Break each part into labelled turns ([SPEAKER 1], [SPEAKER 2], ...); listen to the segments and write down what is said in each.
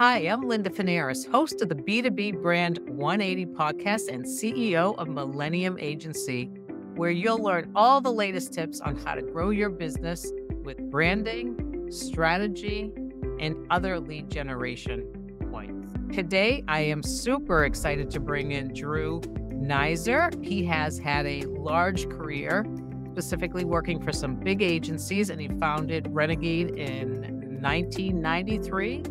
[SPEAKER 1] Hi, I'm Linda Finaris, host of the B2B Brand180 podcast and CEO of Millennium Agency, where you'll learn all the latest tips on how to grow your business with branding, strategy, and other lead generation points. Today, I am super excited to bring in Drew Neisser. He has had a large career, specifically working for some big agencies, and he founded Renegade in 1993.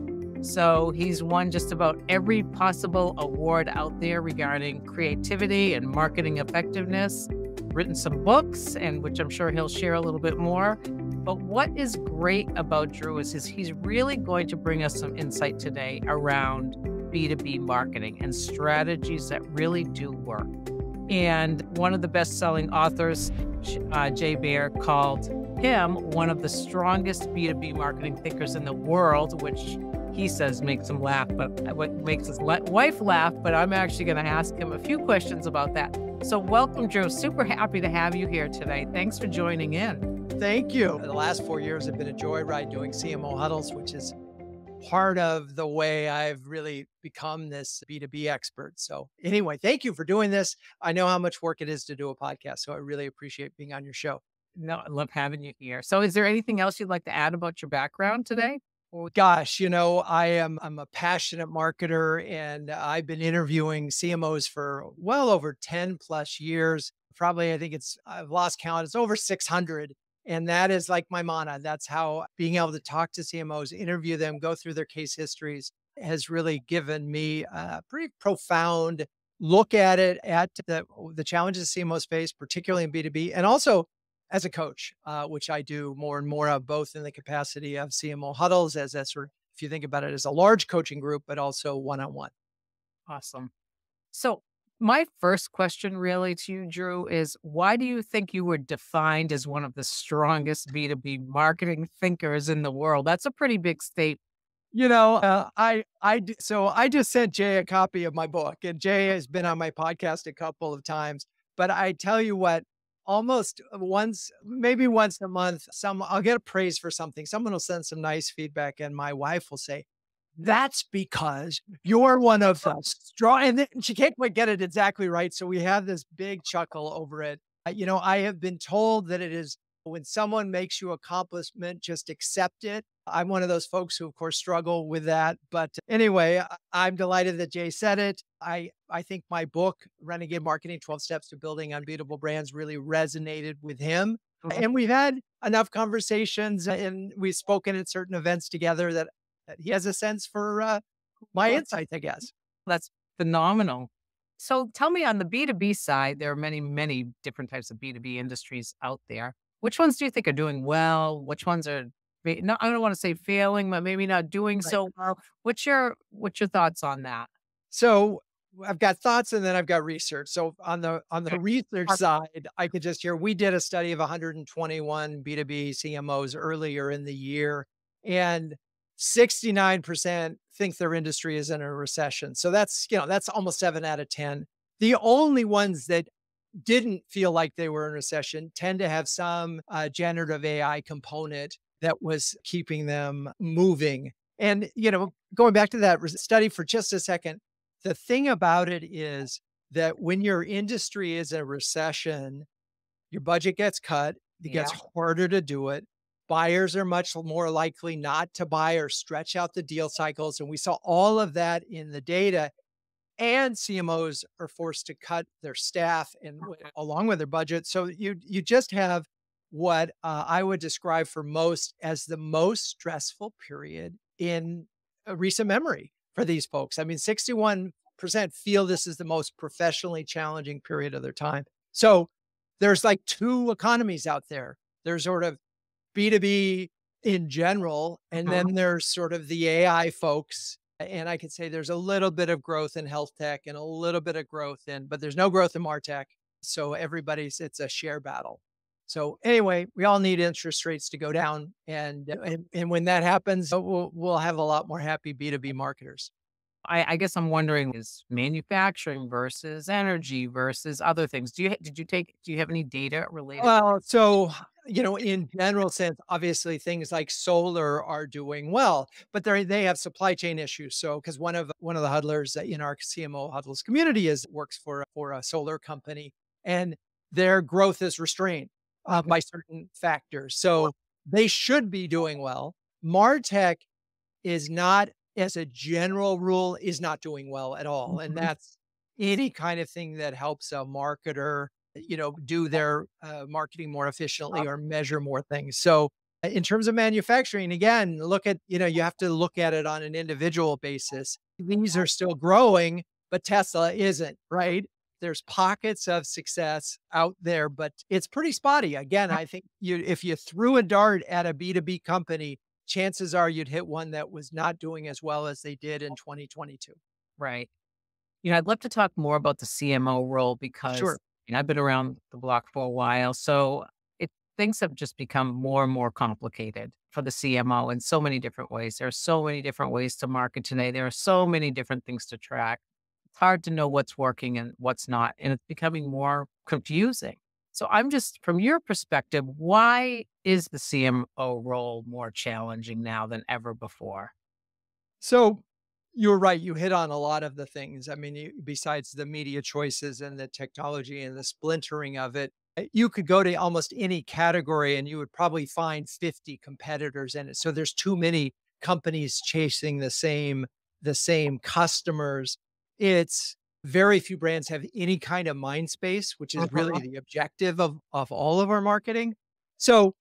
[SPEAKER 1] So he's won just about every possible award out there regarding creativity and marketing effectiveness, written some books, and which I'm sure he'll share a little bit more. But what is great about Drew is he's really going to bring us some insight today around B2B marketing and strategies that really do work. And one of the best-selling authors, Jay Baer, called him one of the strongest B2B marketing thinkers in the world, which he says makes him laugh, but what makes his wife laugh, but I'm actually going to ask him a few questions about that. So welcome, Drew. Super happy to have you here today. Thanks for joining in.
[SPEAKER 2] Thank you. The last 4 years have been a joyride doing CMO Huddles, which is part of the way I've really become this B2B expert. So anyway, thank you for doing this. I know how much work it is to do a podcast, so I really appreciate being on your show.
[SPEAKER 1] No, I love having you here. So is there anything else you'd like to add about your background today?
[SPEAKER 2] Gosh, I'm a passionate marketer, and I've been interviewing CMOs for well over 10 plus years. Probably, I've lost count. It's over 600. And that is like my mantra. That's how being able to talk to CMOs, interview them, go through their case histories has really given me a pretty profound look at it, at the challenges CMOs face, particularly in B2B, and also as a coach, which I do more and more of, both in the capacity of CMO Huddles, as that sort of, if you think about it as a large coaching group, but also one-on-one.
[SPEAKER 1] Awesome. So my first question really to you, Drew, is why do you think you were defined as one of the strongest B2B marketing thinkers in the world? That's a pretty big statement.
[SPEAKER 2] So I just sent Jay a copy of my book, and Jay has been on my podcast a couple of times, but I tell you what, almost once, maybe once a month, I'll get a praise for something. Someone will send some nice feedback, and my wife will say, "That's because you're one of the strong," and then she can't quite get it exactly right. So we have this big chuckle over it. I have been told that it is when someone makes you a compliment, just accept it. I'm one of those folks who, of course, struggle with that. But anyway, I'm delighted that Jay said it. I think my book, Renegade Marketing, 12 Steps to Building Unbeatable Brands, really resonated with him. And we've had enough conversations, and we've spoken at certain events together that he has a sense for my insights, I guess.
[SPEAKER 1] That's phenomenal. So tell me, on the B2B side, there are many, many different types of B2B industries out there. Which ones do you think are doing well? Which ones are, no, I don't want to say failing, but maybe not doing so well. What's your thoughts on that?
[SPEAKER 2] So I've got thoughts, and then I've got research. So on the research side, I could just share, we did a study of 121 B2B CMOs earlier in the year, and 69% think their industry is in a recession. So that's almost 7 out of 10. The only ones that didn't feel like they were in recession tend to have some generative AI component that was keeping them moving. And, going back to that study for just a second, the thing about it is that when your industry is in a recession, your budget gets cut, it gets harder to do it. Buyers are much more likely not to buy or stretch out the deal cycles. And we saw all of that in the data. And CMOs are forced to cut their staff and along with their budget. So you just have what I would describe for most as the most stressful period in recent memory for these folks. I mean, 61% feel this is the most professionally challenging period of their time. So there's like two economies out there. There's sort of B2B in general, and then there's sort of the AI folks. And I could say there's a little bit of growth in health tech and a little bit of growth but there's no growth in MarTech. So it's a share battle. So anyway, we all need interest rates to go down. And when that happens, we'll have a lot more happy B2B marketers.
[SPEAKER 1] I guess I'm wondering is manufacturing versus energy versus other things. Do you have any data related?
[SPEAKER 2] Well, so, in general sense, obviously things like solar are doing well, but they have supply chain issues. So, because one of the huddlers in our CMO Huddles community works for a solar company, and their growth is restrained
[SPEAKER 1] Okay.
[SPEAKER 2] by certain factors. So they should be doing well. Martech is not, as a general rule, is not doing well at all. And
[SPEAKER 1] Mhm.
[SPEAKER 2] that's any kind of thing that helps a marketer, do their marketing more efficiently or measure more things. So in terms of manufacturing, again, you have to look at it on an individual basis. These are still growing, but Tesla isn't, right? There's pockets of success out there, but it's pretty spotty. Again, I think if you threw a dart at a B2B company, chances are you'd hit one that was not doing as well as they did in 2022.
[SPEAKER 1] Right. I'd love to talk more about the CMO role because
[SPEAKER 2] Sure.
[SPEAKER 1] I've been around the block for a while. So things have just become more and more complicated for the CMO in so many different ways. There are so many different ways to market today. There are so many different things to track. It's hard to know what's working and what's not. And it's becoming more confusing. So I'm just, from your perspective, why is the CMO role more challenging now than ever before?
[SPEAKER 2] So you're right. You hit on a lot of the things. I mean, besides the media choices and the technology and the splintering of it, you could go to almost any category and you would probably find 50 competitors in it. So there's too many companies chasing the same customers. It's very few brands have any kind of mind space, which is really
[SPEAKER 1] Mhm.
[SPEAKER 2] the objective of all of our marketing. So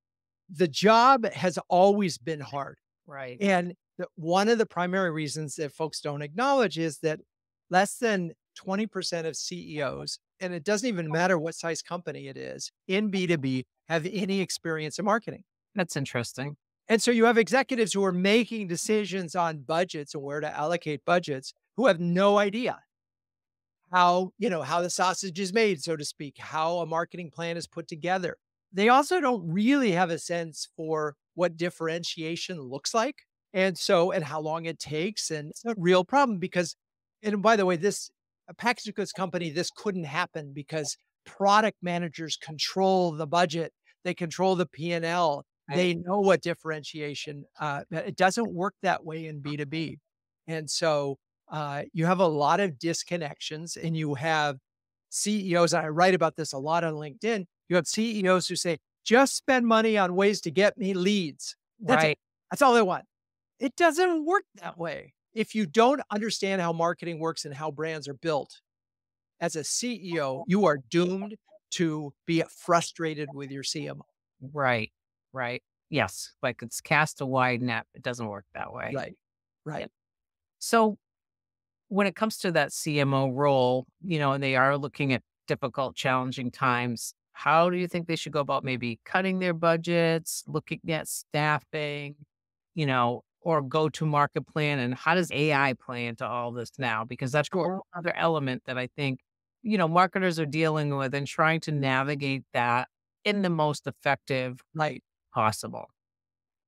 [SPEAKER 2] the job has always been hard.
[SPEAKER 1] Right.
[SPEAKER 2] And one of the primary reasons that folks don't acknowledge is that less than 20% of CEOs, and it doesn't even matter what size company it is, in B2B have any experience in marketing.
[SPEAKER 1] That's interesting.
[SPEAKER 2] And so you have executives who are making decisions on budgets and where to allocate budgets who have no idea how the sausage is made, so to speak, how a marketing plan is put together. They also don't really have a sense for what differentiation looks like. And how long it takes. And it's a real problem because, and by the way, a packaged goods company, this couldn't happen because product managers control the budget. They control the P&L.
[SPEAKER 1] Right.
[SPEAKER 2] They know what differentiation, it doesn't work that way in B2B. And so you have a lot of disconnections and you have CEOs, and I write about this a lot on LinkedIn. You have CEOs who say, just spend money on ways to get me leads. That's it.
[SPEAKER 1] Right.
[SPEAKER 2] That's all they want. It doesn't work that way. If you don't understand how marketing works and how brands are built, as a CEO, you are doomed to be frustrated with your CMO.
[SPEAKER 1] Right. Right. Yes. Like it's cast a wide net. It doesn't work that way.
[SPEAKER 2] Right.
[SPEAKER 1] Yeah.
[SPEAKER 2] Right.
[SPEAKER 1] So when it comes to that CMO role, and they are looking at difficult, challenging times, how do you think they should go about maybe cutting their budgets, looking at staffing, or go to market plan? And how does AI play into all this now? Because that's a
[SPEAKER 2] Sure.
[SPEAKER 1] whole other element that I think, marketers are dealing with and trying to navigate that in the most effective
[SPEAKER 2] Right.
[SPEAKER 1] possible.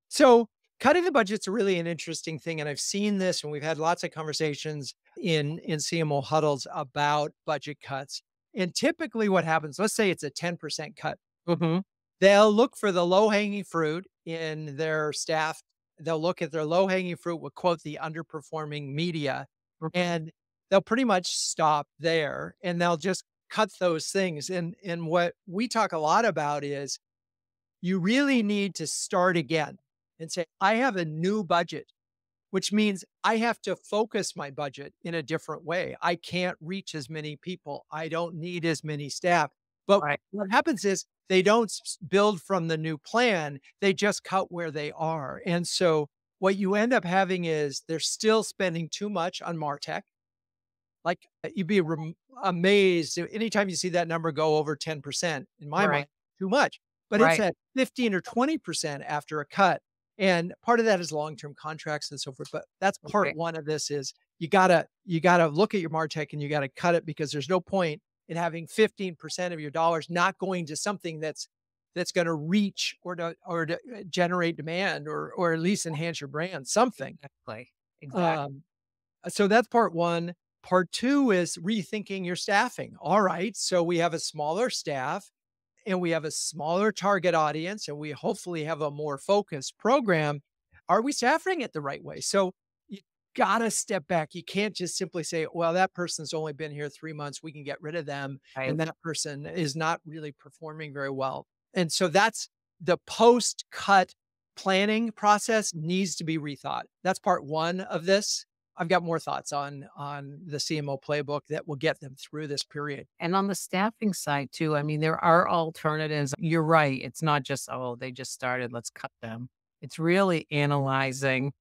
[SPEAKER 2] So cutting the budget's really an interesting thing. And I've seen this and we've had lots of conversations in CMO huddles about budget cuts. And typically what happens, let's say it's a 10% cut.
[SPEAKER 1] Hmm.
[SPEAKER 2] They'll look for the low hanging fruit in their staff. They'll look at their low hanging fruit, will quote the underperforming media, and they'll pretty much stop there and they'll just cut those things. And what we talk a lot about is you really need to start again and say, I have a new budget, which means I have to focus my budget in a different way. I can't reach as many people. I don't need as many staff. But
[SPEAKER 1] Right.
[SPEAKER 2] what happens is they don't build from the new plan, they just cut where they are. And so what you end up having is they're still spending too much on MarTech. Like you'd be amazed anytime you see that number go over 10%, in my mind,
[SPEAKER 1] Right.
[SPEAKER 2] too much. But it's
[SPEAKER 1] Right.
[SPEAKER 2] at 15 or 20% after a cut. And part of that is long-term contracts and so forth. But that's part
[SPEAKER 1] Right.
[SPEAKER 2] one of this is you gotta look at your MarTech and you gotta cut it because there's no point in having 15% of your dollars not going to something that's gonna reach or to generate demand or at least enhance your brand, something.
[SPEAKER 1] Exactly. Exactly.
[SPEAKER 2] Um, So that's part one. Part two is rethinking your staffing. All right. So we have a smaller staff and we have a smaller target audience and we hopefully have a more focused program. Are we staffing it the right way? So you got to step back. You can't just simply say, well, that person's only been here 3 months. We can get rid of them.
[SPEAKER 1] Right.
[SPEAKER 2] And that person is not really performing very well. And so that's the post cut planning process needs to be rethought. That's part one of this. I've got more thoughts on the CMO playbook that will get them through this period.
[SPEAKER 1] And on the staffing side too, I mean, there are alternatives. You're right. It's not just, oh, they just started, let's cut them. It's really analyzing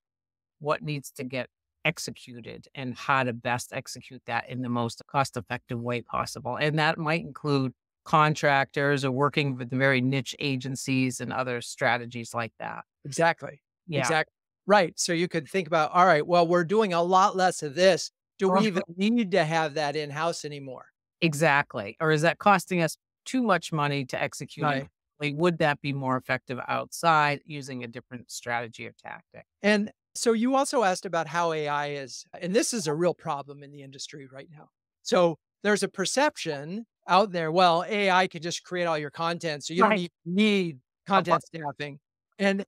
[SPEAKER 1] what needs to get executed and how to best execute that in the most cost effective way possible. And that might include contractors or working with very niche agencies and other strategies like that.
[SPEAKER 2] Exactly.
[SPEAKER 1] Yeah.
[SPEAKER 2] Exactly. Right. So you could think about, all right, well, we're doing a lot less of this. Do we even need to have that in-house anymore?
[SPEAKER 1] Exactly. Or is that costing us too much money to execute it?
[SPEAKER 2] Right.
[SPEAKER 1] Like, would that be more effective outside using a different strategy or tactic?
[SPEAKER 2] And so you also asked about how AI is, and this is a real problem in the industry right now. So there's a perception out there, well, AI can just create all your content. So you don't
[SPEAKER 1] Right.
[SPEAKER 2] even need content staffing. And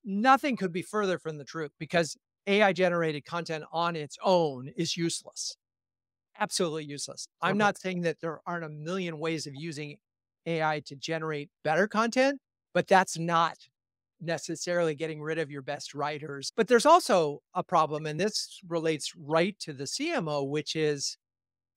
[SPEAKER 2] nothing could be further from the truth because AI generated content on its own is useless. Absolutely useless. I'm
[SPEAKER 1] Mhm.
[SPEAKER 2] not saying that there aren't a million ways of using AI to generate better content, but that's not necessarily getting rid of your best writers. But there's also a problem, and this relates right to the CMO, which is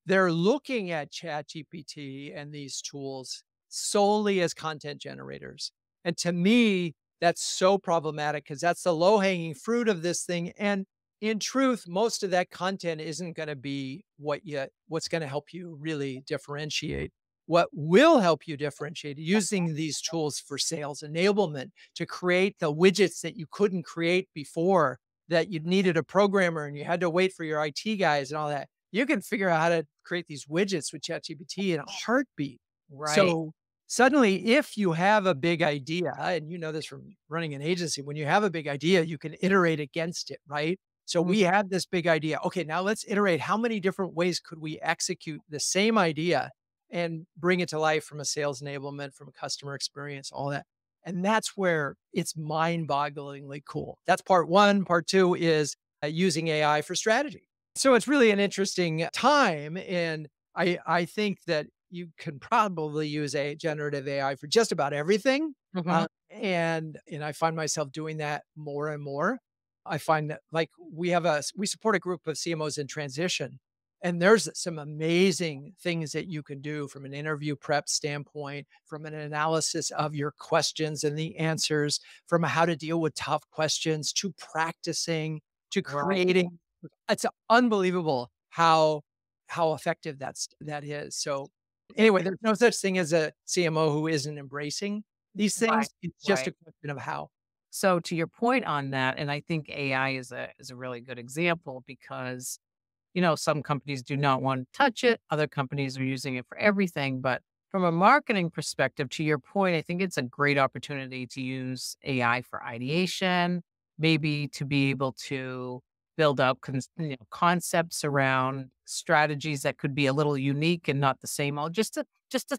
[SPEAKER 2] they're looking at ChatGPT and these tools solely as content generators. And to me, that's so problematic because that's the low hanging fruit of this thing. And in truth, most of that content isn't going to be what's going to help you really differentiate. What will help you differentiate using these tools for sales enablement to create the widgets that you couldn't create before, that you needed a programmer and you had to wait for your IT guys and all that. You can figure out how to create these widgets with ChatGPT in a heartbeat.
[SPEAKER 1] Right.
[SPEAKER 2] So suddenly, if you have a big idea, and you know this from running an agency, when you have a big idea, you can iterate against it, right? So
[SPEAKER 1] Mhm.
[SPEAKER 2] we had this big idea. Okay, now let's iterate. How many different ways could we execute the same idea and bring it to life from a sales enablement, from a customer experience, all that? And that's where it's mind bogglingly cool. That's part one. Part two is using AI for strategy. So it's really an interesting time, and I think that you can probably use a generative AI for just about everything,
[SPEAKER 1] Mhm.
[SPEAKER 2] and I find myself doing that more and more. I find that, like, we support a group of CMOs in transition, and there's some amazing things that you can do from an interview prep standpoint, from an analysis of your questions and the answers, from how to deal with tough questions, to practicing, to
[SPEAKER 1] Right.
[SPEAKER 2] creating. It's unbelievable how effective that is. So anyway, there's no such thing as a CMO who isn't embracing these
[SPEAKER 1] Right.
[SPEAKER 2] things. It's just
[SPEAKER 1] Right.
[SPEAKER 2] a question of how.
[SPEAKER 1] So to your point on that, and I think AI is a really good example because, some companies do not want to touch it. Other companies are using it for everything. But from a marketing perspective, to your point, I think it's a great opportunity to use AI for ideation, maybe to be able to build up concepts around strategies that could be a little unique and not the same old, just to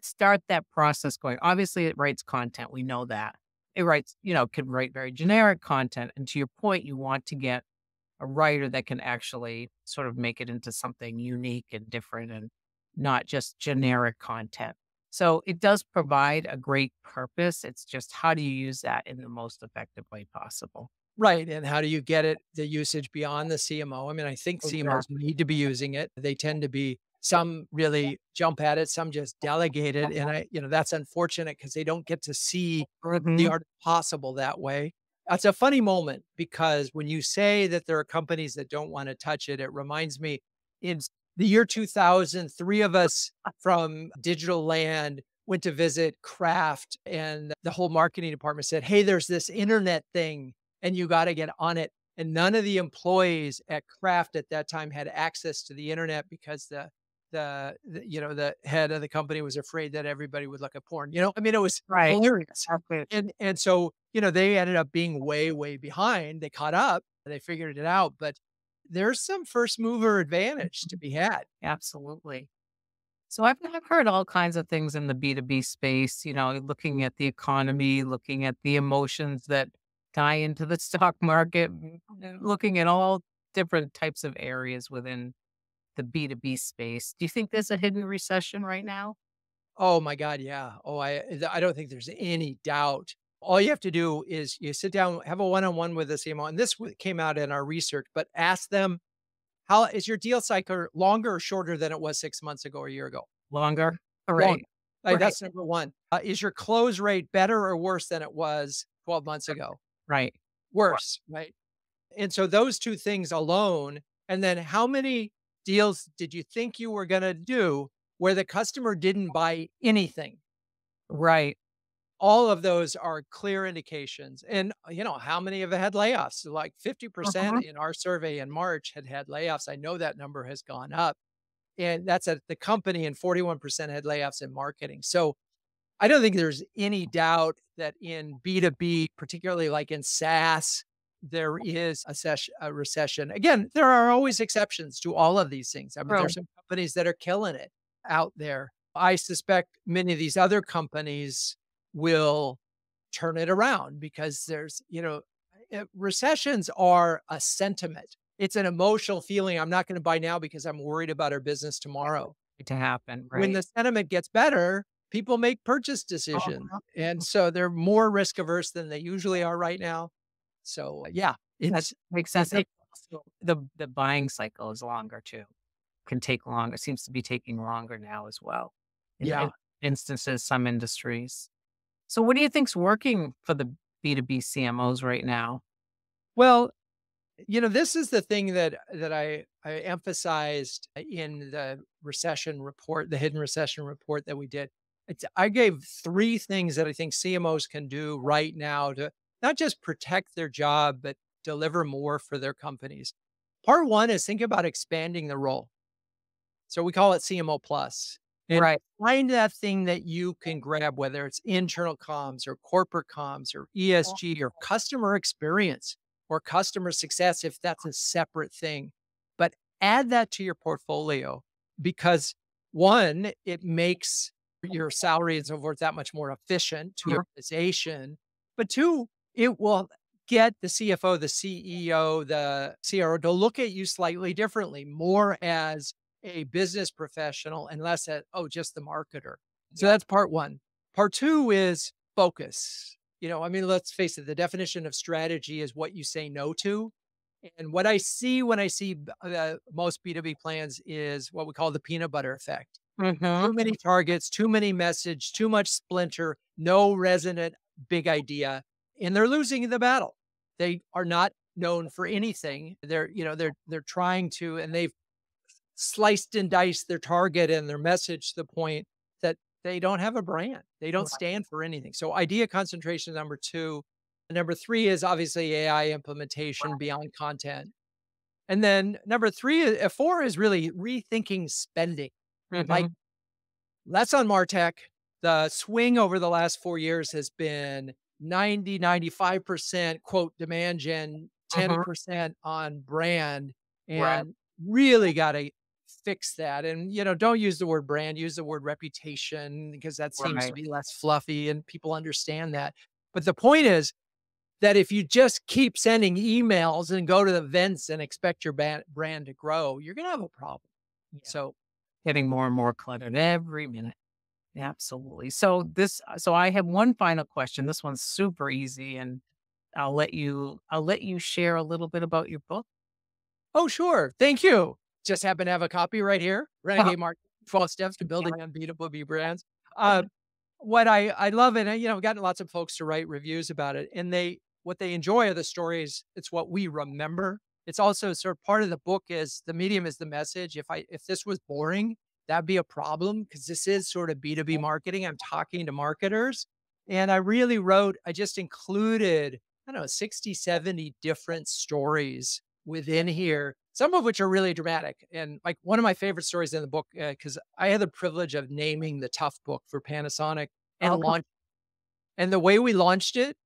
[SPEAKER 1] start that process going. Obviously, it writes content. We know that. It writes, can write very generic content. And to your point, you want to get a writer that can actually sort of make it into something unique and different and not just generic content. So it does provide a great purpose. It's just how do you use that in the most effective way possible?
[SPEAKER 2] Right, and how do you get the usage beyond the CMO? I mean, I think CMOs
[SPEAKER 1] Exactly.
[SPEAKER 2] need to be using it. They tend to be, some really jump at it, some just delegate it, and that's unfortunate because they don't get to see the
[SPEAKER 1] Mhm.
[SPEAKER 2] art possible that way. It's a funny moment because when you say that there are companies that don't wanna touch it, it reminds me, in the year 2000, 3 of us from Digital Land went to visit Kraft, and the whole marketing department said, "Hey, there's this internet thing and you got to get on it." And none of the employees at Kraft at that time had access to the internet because the head of the company was afraid that everybody would look at porn. I mean, it was
[SPEAKER 1] Right.
[SPEAKER 2] hilarious.
[SPEAKER 1] Exactly.
[SPEAKER 2] And so, they ended up being way, way behind. They caught up, they figured it out. But there's some first mover advantage to be had.
[SPEAKER 1] Absolutely. So I've heard all kinds of things in the B2B space, looking at the economy, looking at the emotions that tie into the stock market, looking at all different types of areas within the B2B space. Do you think there's a hidden recession right now?
[SPEAKER 2] Oh my God, yeah. Oh, I don't think there's any doubt. All you have to do is you sit down, have a one-on-one with the CMO, and this came out in our research, but ask them, how is your deal cycle longer or shorter than it was 6 months ago or a year ago?
[SPEAKER 1] Longer? All
[SPEAKER 2] Long.
[SPEAKER 1] right.
[SPEAKER 2] Like,
[SPEAKER 1] Right.
[SPEAKER 2] that's number one. Is your close rate better or worse than it was 12 months ago?
[SPEAKER 1] Right.
[SPEAKER 2] Worse, right? And so those two things alone, and then how many deals did you think you were gonna do where the customer didn't buy anything?
[SPEAKER 1] Right.
[SPEAKER 2] All of those are clear indications. And, how many have had layoffs? Like 50%
[SPEAKER 1] Uh-huh.
[SPEAKER 2] in our survey in March had layoffs. I know that number has gone up, and that's at the company, and 41% had layoffs in marketing. So I don't think there's any doubt that in B2B, particularly like in SaaS, there is a recession. Again, there are always exceptions to all of these things. I mean,
[SPEAKER 1] True.
[SPEAKER 2] there's some companies that are killing it out there. I suspect many of these other companies will turn it around because recessions are a sentiment. It's an emotional feeling. I'm not going to buy now because I'm worried about our business tomorrow.
[SPEAKER 1] To happen,
[SPEAKER 2] When
[SPEAKER 1] right?
[SPEAKER 2] the sentiment gets better, people make purchase decisions.
[SPEAKER 1] Uh-huh.
[SPEAKER 2] And so they're more risk averse than they usually are right now. So yeah,
[SPEAKER 1] That
[SPEAKER 2] it's
[SPEAKER 1] makes
[SPEAKER 2] it's
[SPEAKER 1] sense.
[SPEAKER 2] a
[SPEAKER 1] Also, the buying cycle is longer too. Can take longer. Seems to be taking longer now as well in
[SPEAKER 2] yeah.
[SPEAKER 1] instances, some industries. So what do you think's working for the B2B CMOs right now?
[SPEAKER 2] Well, this is the thing that I emphasized in the recession report, the hidden recession report that we did. I gave 3 things that I think CMOs can do right now to not just protect their job, but deliver more for their companies. Part 1 is think about expanding the role. So we call it CMO plus. And
[SPEAKER 1] Right.
[SPEAKER 2] find that thing that you can grab, whether it's internal comms or corporate comms or ESG or customer experience or customer success, if that's a separate thing. But add that to your portfolio because one, it makes your salary and so forth that much more efficient to your
[SPEAKER 1] Uh-huh.
[SPEAKER 2] organization. But two, it will get the CFO, the CEO, the CRO to look at you slightly differently, more as a business professional and less at, oh, just the marketer. So
[SPEAKER 1] Yeah.
[SPEAKER 2] that's part one. Part two is focus. I mean, let's face it, the definition of strategy is what you say no to. And what I see when I see most B2B plans is what we call the peanut butter effect. Too
[SPEAKER 1] Mhm.
[SPEAKER 2] many targets, too many message, too much splinter, no resonant big idea, and they're losing the battle. They are not known for anything. They're trying to, and they've sliced and diced their target and their message to the point that they don't have a brand. They don't
[SPEAKER 1] Right.
[SPEAKER 2] stand for anything. So idea concentration is number two. Number three is obviously AI implementation beyond content. And then number four is really rethinking spending. Like
[SPEAKER 1] Mhm.
[SPEAKER 2] less on MarTech. The swing over the last 4 years has been 95% quote demand gen,
[SPEAKER 1] Mhm.
[SPEAKER 2] 10% on brand,
[SPEAKER 1] Right.
[SPEAKER 2] and really got to fix that. And, don't use the word brand, use the word reputation because that seems to
[SPEAKER 1] Right.
[SPEAKER 2] be less fluffy and people understand that. But the point is that if you just keep sending emails and go to the events and expect your brand to grow, you're going to have a problem.
[SPEAKER 1] Yeah.
[SPEAKER 2] So,
[SPEAKER 1] Getting more and more cluttered every minute. Absolutely. So I have one final question. This one's super easy, and I'll let you share a little bit about your book.
[SPEAKER 2] oh, sure. Thank you. Just happen to have a copy right here.
[SPEAKER 1] Uh-huh.
[SPEAKER 2] Renegade Market, 12 Steps to
[SPEAKER 1] Yeah.
[SPEAKER 2] Building Unbeatable B Brands. Uh, what I love, and I've gotten lots of folks to write reviews about it, and what they enjoy are the stories. It's what we remember. It's also sort of part of the book is the medium is the message. If this was boring, that'd be a problem because this is sort of B2B marketing. I'm talking to marketers. And I just included, I don't know, 60, 70 different stories within here, some of which are really dramatic. And like one of my favorite stories in the book, because I had the privilege of naming the tough book for Panasonic and
[SPEAKER 1] Okay.
[SPEAKER 2] launch. And the way we launched it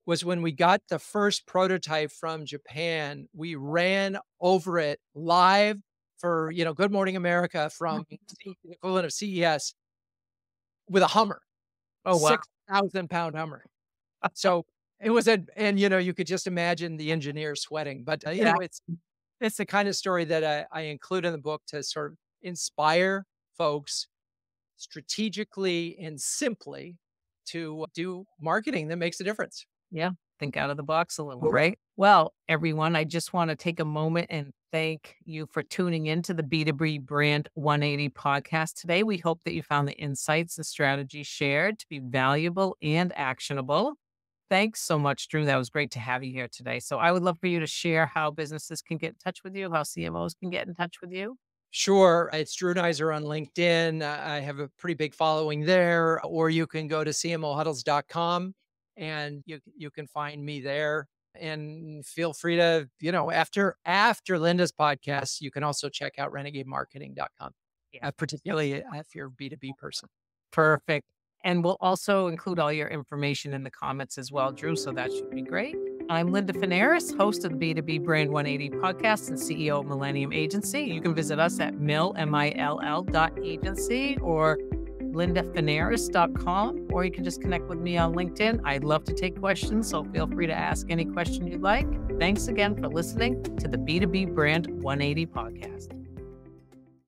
[SPEAKER 2] was when we got the first prototype from Japan, we ran over it live for, Good Morning America from the equivalent of CES with a Hummer,
[SPEAKER 1] Oh, wow.
[SPEAKER 2] 6,000-pound Hummer. So it was you could just imagine the engineer sweating. But,
[SPEAKER 1] Yeah.
[SPEAKER 2] it's the kind of story that I include in the book to sort of inspire folks strategically and simply to do marketing that makes a difference.
[SPEAKER 1] Yeah. Think out of the box a little, right? Well, everyone, I just want to take a moment and thank you for tuning into the B2B Brand 180 podcast today. We hope that you found the insights and strategies shared to be valuable and actionable. Thanks so much, Drew. That was great to have you here today. So I would love for you to share how businesses can get in touch with you, how CMOs can get in touch with you.
[SPEAKER 2] Sure. It's Drew Neisser on LinkedIn. I have a pretty big following there, or you can go to CMOHuddles.com and you can find me there. And feel free to, after Linda's podcast, you can also check out renegademarketing.com,
[SPEAKER 1] Yeah.
[SPEAKER 2] particularly if you're a B2B person.
[SPEAKER 1] Perfect. And we'll also include all your information in the comments as well, Drew. So that should be great. I'm Linda Finaris, host of the B2B Brand 180 podcast and CEO of Millennium Agency. You can visit us at mill.agency or lindafinaris.com, or you can just connect with me on LinkedIn. I'd love to take questions, so feel free to ask any question you'd like. Thanks again for listening to the B2B Brand 180 podcast.